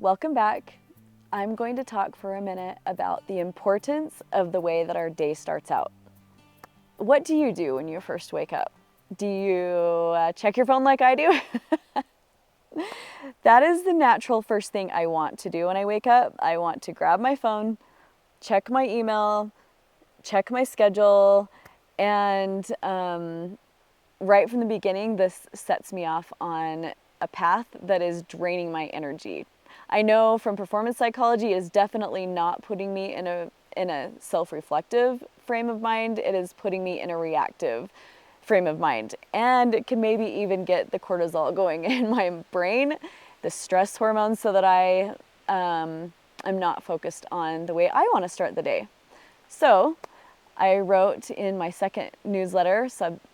Welcome back. I'm going to talk for a minute about the importance of the way that our day starts out. What do you do when you first wake up? Do you check your phone like I do? That is the natural first thing I want to do when I wake up. I want to grab my phone, check my email, check my schedule, and right from the beginning, this sets me off on a path that is draining my energy. I know from performance psychology is definitely not putting me in a self-reflective frame of mind. It is putting me in a reactive frame of mind. And it can maybe even get the cortisol going in my brain, the stress hormones, so that I am not focused on the way I want to start the day. So I wrote in my second newsletter,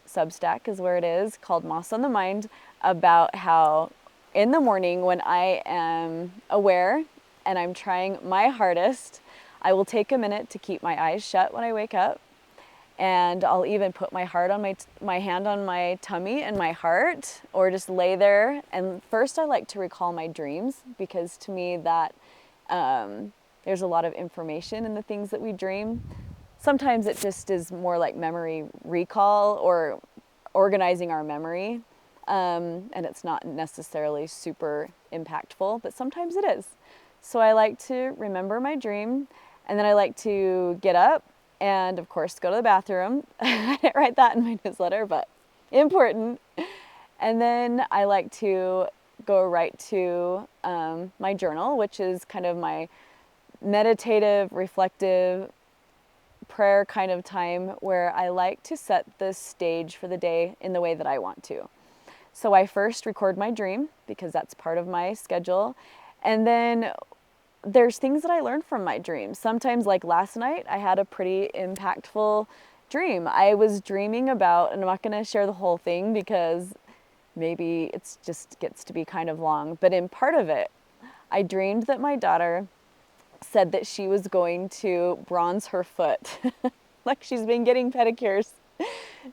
Substack is where it is, called Moss on the Mind, about how in the morning when I am aware and I'm trying my hardest, I will take a minute to keep my eyes shut when I wake up. And I'll even put my hand on my tummy and my heart, or just lay there. And first I like to recall my dreams, because to me that there's a lot of information in the things that we dream. Sometimes it just is more like memory recall or organizing our memory. And it's not necessarily super impactful, but sometimes it is. So I like to remember my dream, and then I like to get up and, of course, go to the bathroom. I didn't write that in my newsletter, but important. And then I like to go right to my journal, which is kind of my meditative, reflective, prayer kind of time, where I like to set the stage for the day in the way that I want to. So I first record my dream, because that's part of my schedule. And then there's things that I learned from my dreams. Sometimes, like last night, I had a pretty impactful dream. I was dreaming about, and I'm not going to share the whole thing because maybe it just gets to be kind of long, but in part of it, I dreamed that my daughter said that she was going to bronze her foot. Like she's been getting pedicures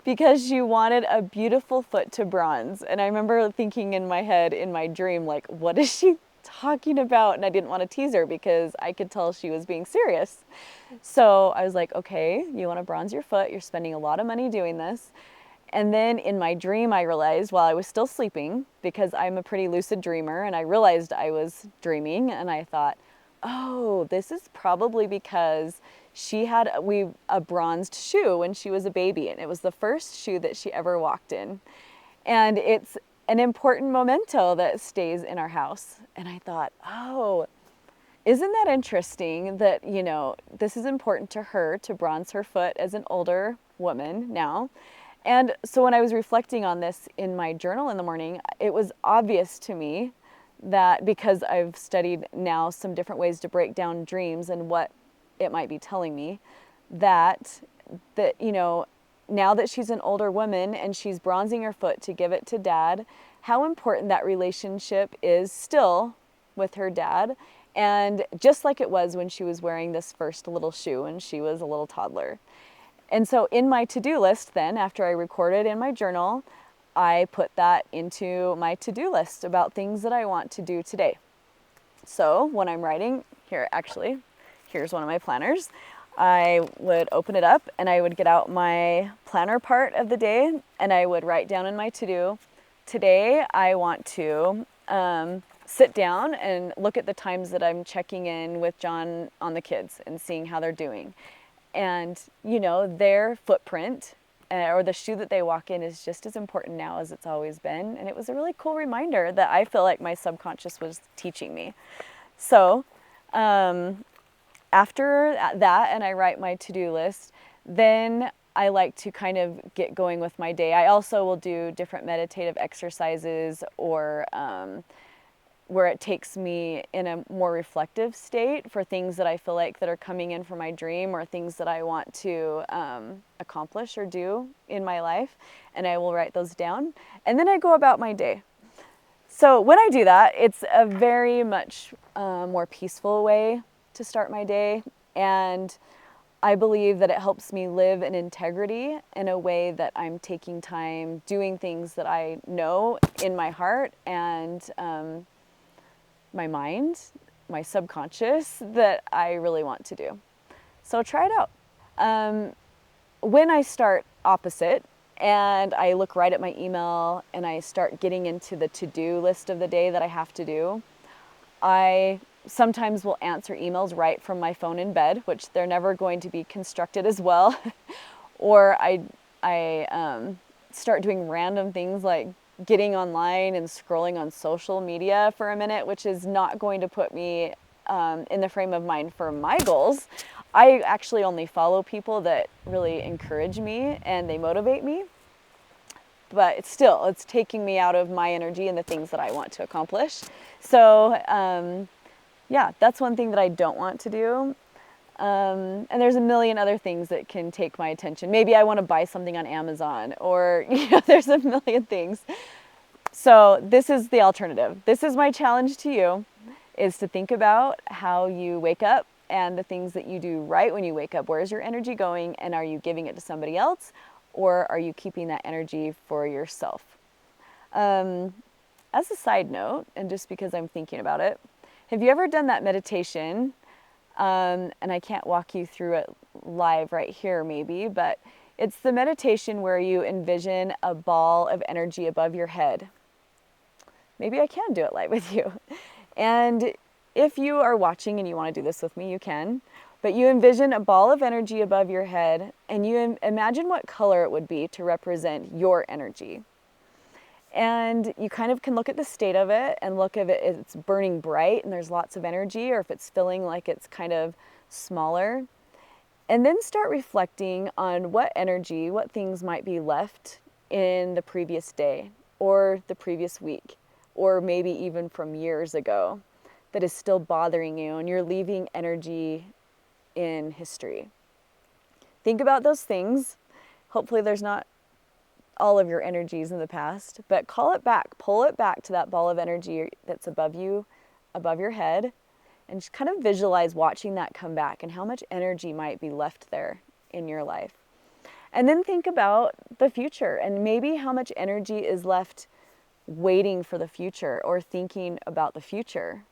because she wanted a beautiful foot to bronze. And I remember thinking in my head, in my dream, like, what is she talking about? And I didn't want to tease her because I could tell she was being serious. So I was like, okay, you want to bronze your foot. You're spending a lot of money doing this. And then in my dream, I realized, while I was still sleeping, because I'm a pretty lucid dreamer, and I realized I was dreaming, and I thought, oh, this is probably because she had a bronzed shoe when she was a baby, and it was the first shoe that she ever walked in. And it's an important memento that stays in our house. And I thought, oh, isn't that interesting that, this is important to her to bronze her foot as an older woman now. And so when I was reflecting on this in my journal in the morning, it was obvious to me that, because I've studied now some different ways to break down dreams and what it might be telling me, that now that she's an older woman and she's bronzing her foot to give it to Dad, how important that relationship is still with her dad. And just like it was when she was wearing this first little shoe and she was a little toddler. And so in my to-do list then, after I recorded in my journal, I put that into my to-do list about things that I want to do today. So when I'm writing, here's one of my planners. I would open it up and I would get out my planner part of the day, and I would write down in my to-do, today I want to sit down and look at the times that I'm checking in with John on the kids and seeing how they're doing. And, their footprint or the shoe that they walk in is just as important now as it's always been. And it was a really cool reminder that I feel like my subconscious was teaching me. So after that, and I write my to-do list, then I like to kind of get going with my day. I also will do different meditative exercises, or where it takes me in a more reflective state for things that I feel like that are coming in from my dream, or things that I want to accomplish or do in my life. And I will write those down. And then I go about my day. So when I do that, it's a very much more peaceful way to start my day. And I believe that it helps me live in integrity, in a way that I'm taking time doing things that I know in my heart and my mind my subconscious that I really want to do. So try it out. When I start opposite and I look right at my email and I start getting into the to-do list of the day that I have to do, I sometimes will answer emails right from my phone in bed, which they're never going to be constructed as well. Or I start doing random things like getting online and scrolling on social media for a minute, which is not going to put me in the frame of mind for my goals. I actually only follow people that really encourage me and they motivate me. But it's taking me out of my energy and the things that I want to accomplish. So yeah, that's one thing that I don't want to do. And there's a million other things that can take my attention. Maybe I want to buy something on Amazon, or there's a million things. So this is the alternative. This is my challenge to you, is to think about how you wake up and the things that you do right when you wake up. Where's your energy going, and are you giving it to somebody else, or are you keeping that energy for yourself? As a side note, and just because I'm thinking about it, have you ever done that meditation? And I can't walk you through it live right here maybe, but it's the meditation where you envision a ball of energy above your head. Maybe I can do it live with you. And if you are watching and you want to do this with me, you can. But you envision a ball of energy above your head, and you imagine what color it would be to represent your energy. And you kind of can look at the state of it and look if it's burning bright and there's lots of energy, or if it's feeling like it's kind of smaller. And then start reflecting on what energy, what things might be left in the previous day or the previous week, or maybe even from years ago, that is still bothering you, and you're leaving energy in history. Think about those things. Hopefully there's not all of your energies in the past, but call it back, pull it back to that ball of energy that's above you, above your head, and just kind of visualize watching that come back and how much energy might be left there in your life. And then think about the future and maybe how much energy is left waiting for the future or thinking about the future.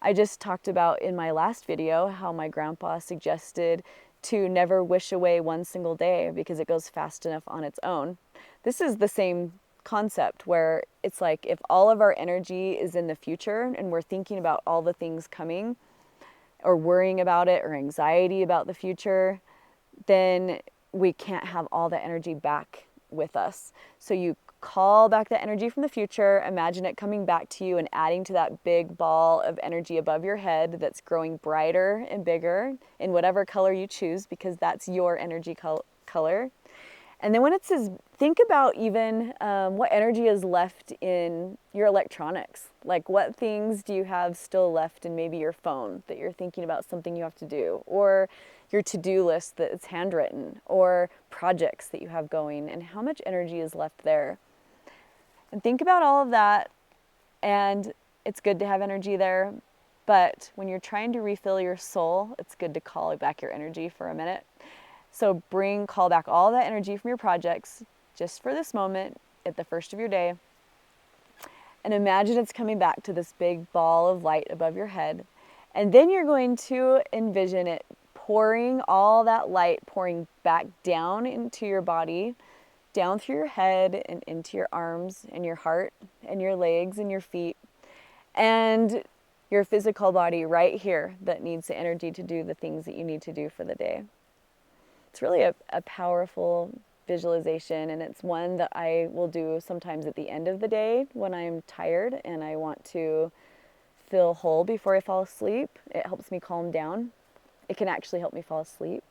I just talked about in my last video how my grandpa suggested to never wish away one single day because it goes fast enough on its own. This is the same concept where it's like if all of our energy is in the future and we're thinking about all the things coming or worrying about it or anxiety about the future, then we can't have all the energy back with us. So you call back the energy from the future, imagine it coming back to you and adding to that big ball of energy above your head that's growing brighter and bigger in whatever color you choose, because that's your energy color. And then when it says, think about even what energy is left in your electronics. Like what things do you have still left in maybe your phone that you're thinking about something you have to do, or your to-do list that's handwritten, or projects that you have going, and how much energy is left there. And think about all of that, and it's good to have energy there, but when you're trying to refill your soul, it's good to call back your energy for a minute. So call back all that energy from your projects just for this moment at the first of your day, and imagine it's coming back to this big ball of light above your head. And then you're going to envision it pouring, all that light pouring back down into your body, down through your head and into your arms and your heart and your legs and your feet and your physical body right here that needs the energy to do the things that you need to do for the day. It's really a powerful visualization, and it's one that I will do sometimes at the end of the day when I'm tired and I want to feel whole before I fall asleep. It helps me calm down. It can actually help me fall asleep.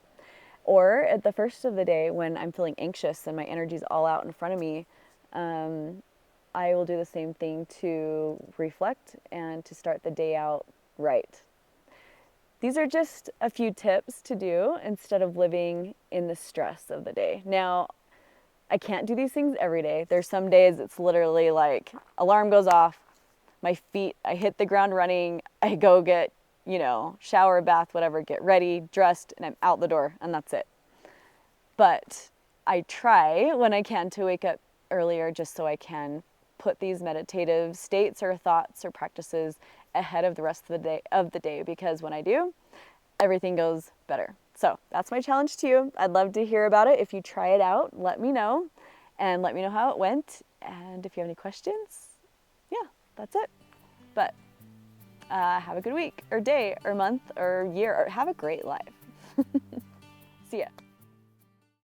Or at the first of the day when I'm feeling anxious and my energy's all out in front of me, I will do the same thing to reflect and to start the day out right. These are just a few tips to do instead of living in the stress of the day. Now, I can't do these things every day. There's some days it's literally like alarm goes off, my feet, I hit the ground running, I go get, shower, bath, whatever, get ready, dressed, and I'm out the door, and that's it. But I try when I can to wake up earlier just so I can put these meditative states or thoughts or practices ahead of the rest of the day because when I do, everything goes better. So that's my challenge to you. I'd love to hear about it. If you try it out, let me know and let me know how it went. And if you have any questions, yeah, that's it. But have a good week or day or month or year, or have a great life. See ya.